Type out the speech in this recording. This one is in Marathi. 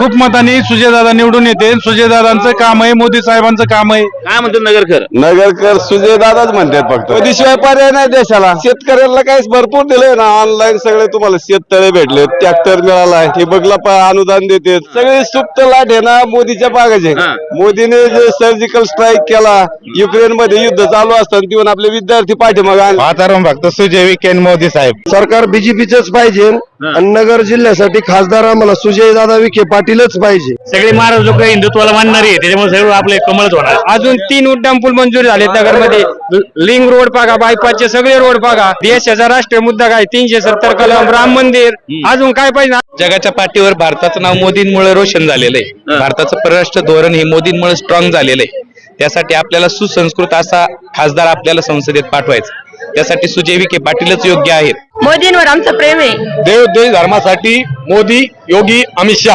खूप मतांनी सुजयदादा निवडून येते. सुजयदादांचं काम आहे, मोदी साहेबांचं काम आहे. काय म्हणतो नगरकर? नगरकर सुजयदादाच म्हणतात फक्त. मोदीशिवाय पर्याय नाही देशाला. शेतकऱ्याला काय भरपूर दिलंय ना, ऑनलाईन सगळे तुम्हाला शेततळे भेटले, ट्रॅक्टर मिळालाय, ठिबकला अनुदान देते, सगळे सुप्त लाट आहे ना मोदीच्या बागाचे. मोदीने जे सर्जिकल स्ट्राईक केला, युक्रेन मध्ये युद्ध चालू असताना तिथून आपले विद्यार्थी पाठीमागे आले. वातावरण फक्त सुजय विखे आणि मोदी साहेब. सरकार बीजेपीच पाहिजे आणि नगर जिल्ह्यासाठी खासदार आम्हाला सुजयदादा विखे पाटीलच पाहिजे. सगळे महाराज लोक हिंदुत्वाला मानणारे आहे, त्याच्यामुळे सगळं आपले कमळच होणार. अजून 3 उड्डाण पूल मंजूर झालेत नगरमध्ये. लिंक रोड पागा, बायपासचे सगळे रोड पागा. देशाचा राष्ट्रीय मुद्दा काय 370 कलम, राम मंदिर, अजून काय पाहिजे. जगाच्या पाठीवर भारताचं नाव मोदींमुळे रोशन झालेलं आहे. भारताचं परराष्ट्र धोरण हे मोदींमुळे स्ट्रॉंग झालेलं आहे. त्यासाठी आपल्याला सुसंस्कृत असा खासदार आपल्याला संसदेत पाठवायचा. त्यासाठी सुजय विखे पाटीलच योग्य आहेत. मोदींवर आमचं प्रेम आहे. देव देश धर्मासाठी मोदी, योगी, अमित शहा.